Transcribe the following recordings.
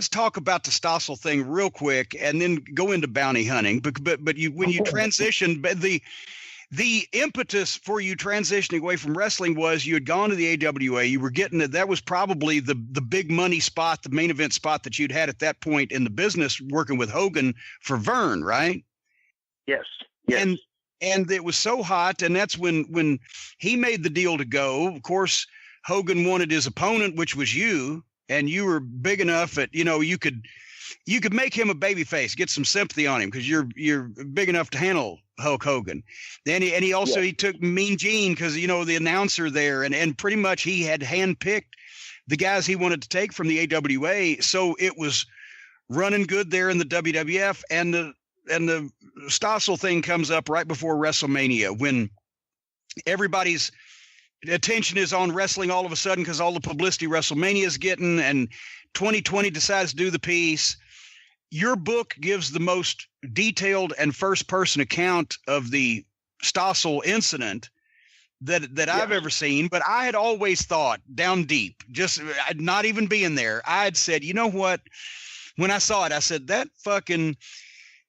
let's talk about the Stossel thing real quick, and then go into bounty hunting. But when you transitioned, the impetus for you transitioning away from wrestling was you had gone to the AWA. You were getting that was probably the big money spot, the main event spot that you'd had at that point in the business, working with Hogan for Vern, right? Yes. And it was so hot, and that's when he made the deal to go. Of course, Hogan wanted his opponent, which was you, and you were big enough that you could make him a babyface, get some sympathy on him because you're big enough to handle Hulk Hogan. Then he also he took Mean Gene because the announcer there, and pretty much he had handpicked the guys he wanted to take from the AWA. So it was running good there in the WWF, and the Stossel thing comes up right before WrestleMania when everybody's attention is on wrestling all of a sudden because all the publicity WrestleMania is getting, and 2020 decides to do the piece. Your book gives the most detailed and first-person account of the Stossel incident that I've ever seen, but I had always thought down deep, just not even being there, I had said, you know what? When I saw it, I said, that fucking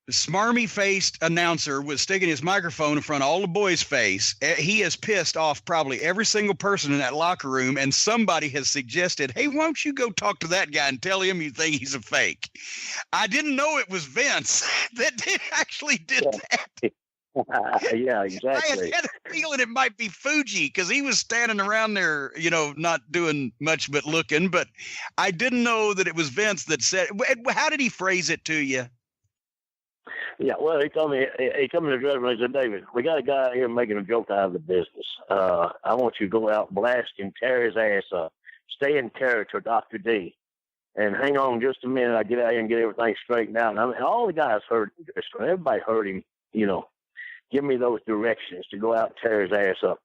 smarmy-faced announcer was sticking his microphone in front of all the boys' face. He has pissed off probably every single person in that locker room, and somebody has suggested, hey, why don't you go talk to that guy and tell him you think he's a fake? I didn't know it was Vince that actually did that. Yeah, exactly. I had a feeling it might be Fuji because he was standing around there, not doing much but looking, but I didn't know that it was Vince that said, how did he phrase it to you? Yeah, well, he told me to the dressing room and said, David, we got a guy out here making a joke out of the business. I want you to go out, blast him, tear his ass up, stay in character, Dr. D, and hang on just a minute. I get out here and get everything straightened out. And I mean, all the guys heard, everybody heard him, give me those directions to go out and tear his ass up.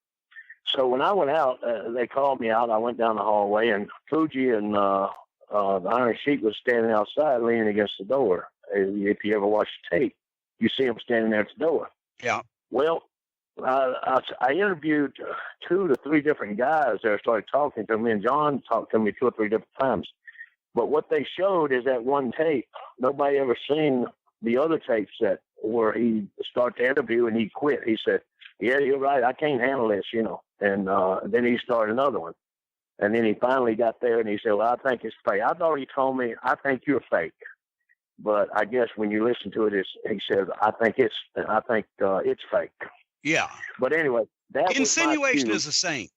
So when I went out, they called me out. I went down the hallway, and Fuji and the Iron Sheik was standing outside leaning against the door. If you ever watch the tape, you see him standing there at the door. Yeah. Well, I interviewed 2 to 3 different guys there, started talking to me, and John talked to me 2 or 3 different times. But what they showed is that one tape. Nobody ever seen the other tapes where he started the interview and he quit. He said, yeah, you're right. I can't handle this, And then he started another one. And then he finally got there and he said, well, I think it's fake. I thought he told me, I think you're fake. But I guess when you listen to it, he said, I think it's fake. Yeah. But anyway, that insinuation is the same.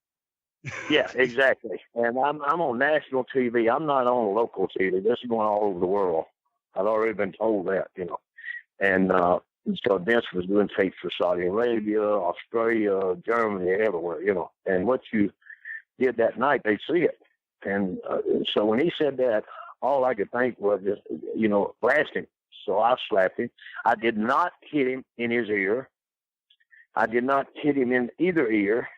Yeah, exactly. And I'm on national TV. I'm not on local TV. This is going all over the world. I've already been told that, And so Vince was doing tapes for Saudi Arabia, Australia, Germany, everywhere, And what you did that night, they'd see it. And so when he said that, all I could think was just, blast him. So I slapped him. I did not hit him in his ear. I did not hit him in either ear.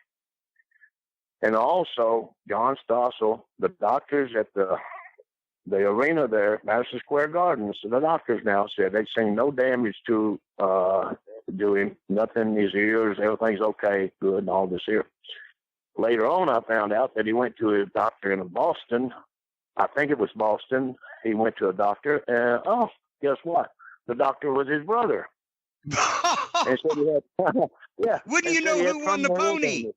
And also, John Stossel, the doctors at the arena there, Madison Square Gardens, the doctors now said they'd seen no damage to him, nothing in his ears, everything's okay, good, and all this here. Later on, I found out that he went to a doctor in Boston. I think it was Boston. He went to a doctor, and guess what? The doctor was his brother. And said he had, yeah. Wouldn't you know who won the pony?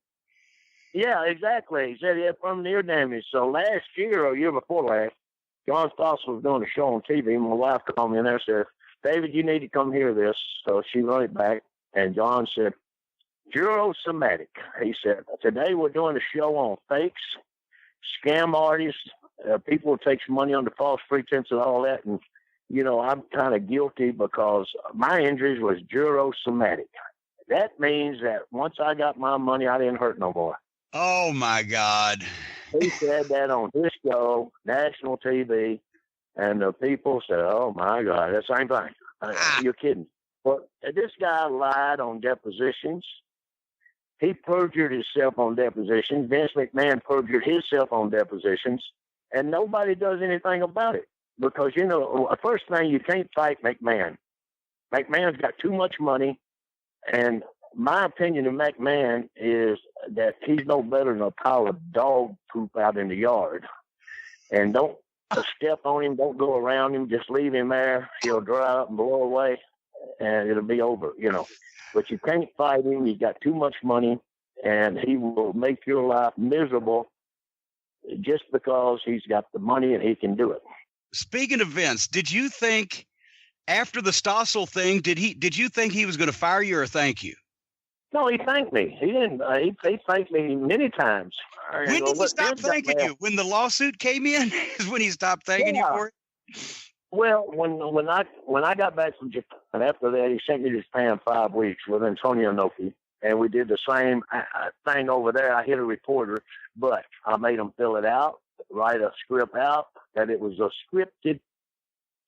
Yeah, exactly. He said he had permanent ear damage. So last year or year before last, John Stossel was doing a show on TV. My wife called me in there and said, David, you need to come hear this. So she run it back, and John said, Jurosomatic. He said, today we're doing a show on fakes, scam artists, people who takes money under false pretense and all that. And, I'm kind of guilty because my injuries was jurosomatic. That means that once I got my money, I didn't hurt no more. Oh, my God. He said that on his show, national TV, and the people said, oh, my God, that's the same thing. You're kidding. But this guy lied on depositions. He perjured himself on depositions. Vince McMahon perjured himself on depositions. And nobody does anything about it because, the first thing, you can't fight McMahon. McMahon's got too much money. And my opinion of McMahon is that he's no better than a pile of dog poop out in the yard. And don't step on him, don't go around him, just leave him there. He'll dry up and blow away, and it'll be over, But you can't fight him. He's got too much money, and he will make your life miserable just because he's got the money and he can do it. Speaking of Vince, did you think after the Stossel thing, did you think he was going to fire you or thank you? No, he thanked me. He didn't. He thanked me many times. When did he stop thanking you? When the lawsuit came in, is when he stopped thanking you for it. Well, when I got back from Japan after that, he sent me to Japan 5 weeks with Antonio Inoki, and we did the same thing over there. I hit a reporter, but I made him fill it out, write a script out that it was a scripted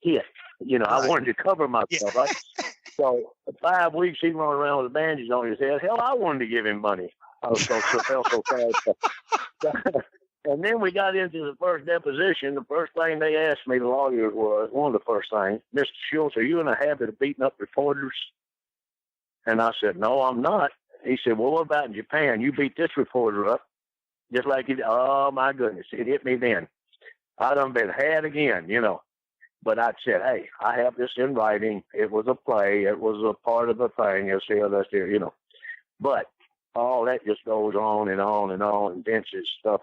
hit. I wanted to cover myself, right? So 5 weeks, he run around with a bandage on his head. Hell, I wanted to give him money. I was so fast. And then we got into the first deposition. The first thing they asked me, the lawyers, was one of the first things, Mr. Schultz, are you in the habit of beating up reporters? And I said, no, I'm not. He said, well, what about in Japan? You beat this reporter up just like you did. Oh, my goodness. It hit me then. I done been had again, But I said, hey, I have this in writing. It was a play. It was a part of the thing. You'll see how that's there, But all that just goes on and on and on. And Vince's stuff,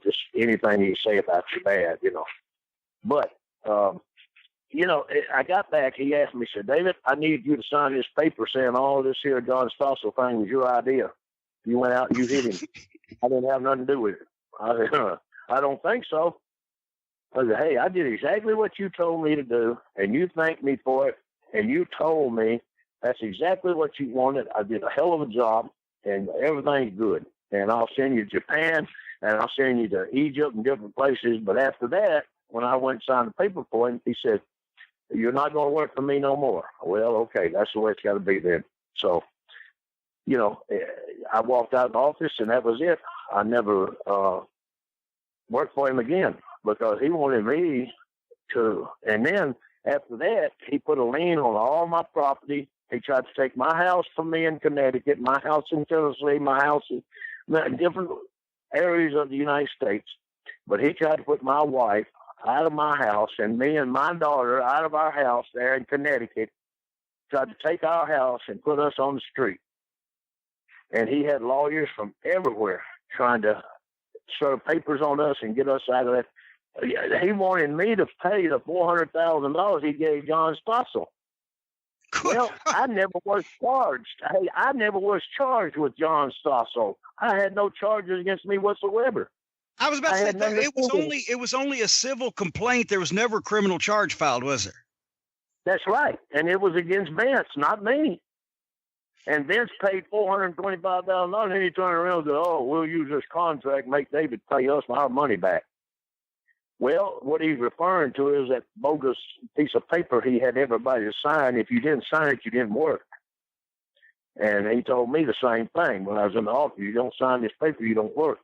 just anything you say about you bad, But, I got back. He asked me, he said, David, I need you to sign this paper saying all this here John Stossel thing was your idea. You went out and you hit him. I didn't have nothing to do with it. I said, I don't think so. I said, hey, I did exactly what you told me to do, and you thanked me for it, and you told me that's exactly what you wanted. I did a hell of a job, and everything's good. And I'll send you to Japan, and I'll send you to Egypt and different places. But after that, when I went and signed the paper for him, he said, you're not going to work for me no more. Well, okay, that's the way it's got to be then. So, I walked out of the office, and that was it. I never worked for him again because he wanted me to. And then after that, he put a lien on all my property. He tried to take my house from me in Connecticut, my house in Tennessee, my house in different areas of the United States. But he tried to put my wife out of my house and me and my daughter out of our house there in Connecticut, tried to take our house and put us on the street. And he had lawyers from everywhere trying to serve papers on us and get us out of that. He wanted me to pay the $400,000 he gave John Stossel. Well, I never was charged. I never was charged with John Stossel. I had no charges against me whatsoever. I was about to say it was only a civil complaint. There was never a criminal charge filed, was there? That's right, and it was against Vince, not me. And Vince paid $425,000, and he turned around and said, "Oh, we'll use this contract, make David pay us our money back." Well, what he's referring to is that bogus piece of paper he had everybody to sign. If you didn't sign it, you didn't work. And he told me the same thing when I was in the office. You don't sign this paper, you don't work.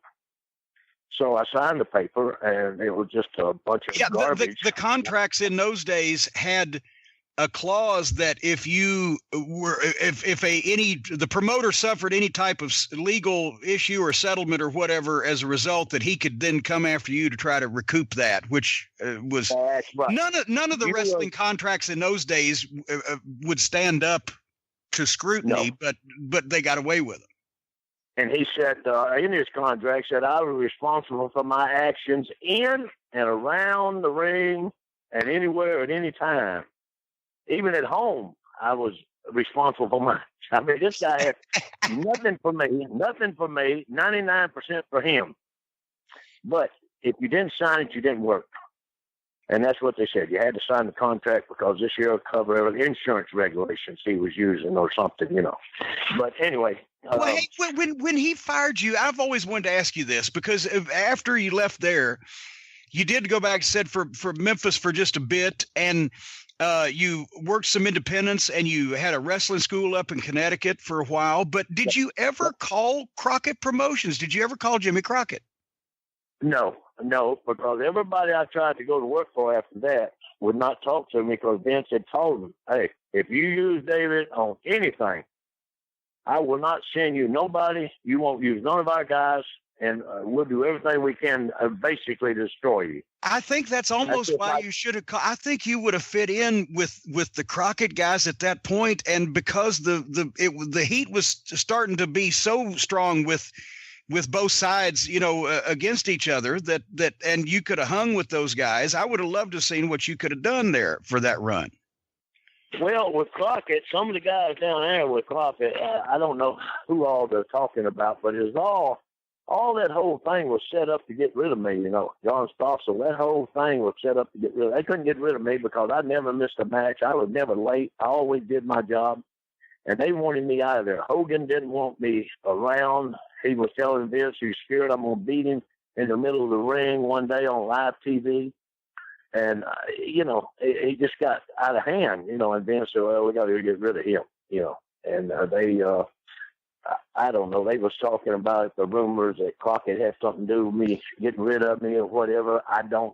So I signed the paper, and it was just a bunch of garbage. The contracts in those days had a clause that if you were, the promoter suffered any type of legal issue or settlement or whatever as a result, that he could then come after you to try to recoup that, which was right. None of the wrestling contracts in those days would stand up to scrutiny, no. but they got away with it. And he said in his contract, said I was responsible for my actions in and around the ring and anywhere at any time. Even at home, I was responsible for mine. I mean, this guy had nothing for me, 99% for him. But if you didn't sign it, you didn't work. And that's what they said. You had to sign the contract because this year will cover insurance regulations he was using or something, But anyway. Well, hey, when he fired you, I've always wanted to ask you this, because after you left there, you did go back, said for Memphis for just a bit, and you worked some independents, and you had a wrestling school up in Connecticut for a while. But did you ever call Crockett Promotions? Did you ever call Jimmy Crockett? No, because everybody I tried to go to work for after that would not talk to me because Vince had told them, hey, if you use David on anything, I will not send you nobody. You won't use none of our guys, and we'll do everything we can basically destroy you. I think that's almost why you should have. I think you would have fit in with the Crockett guys at that point, and because the heat was starting to be so strong with both sides, against each other, that and you could have hung with those guys. I would have loved to have seen what you could have done there for that run. Well, with Crockett, some of the guys down there with Crockett, I don't know who all they're talking about, but it's all that whole thing was set up to get rid of me, John Stossel. That whole thing was set up to get rid of me. They couldn't get rid of me because I never missed a match. I was never late. I always did my job. And they wanted me out of there. Hogan didn't want me around. He was telling Vince he's scared I'm going to beat him in the middle of the ring one day on live TV. And, he just got out of hand, and Vince said, well, we got to get rid of him, And they, I don't know, they was talking about the rumors that Crockett had something to do with me getting rid of me or whatever. I don't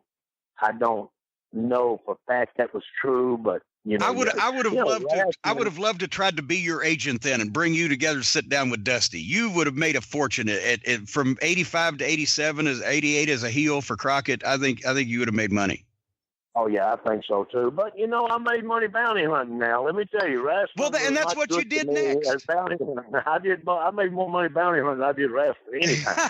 know for a fact that was true, but I would have loved to tried to be your agent then and bring you together to sit down with Dusty. You would have made a fortune from 85 to 87 as 88 as a heel for Crockett. I think you would have made money. Oh yeah, I think so too. But I made money bounty hunting now. Let me tell you, wrestling. Well, and that's what you did next. I made more money bounty hunting than I did wrestling anytime.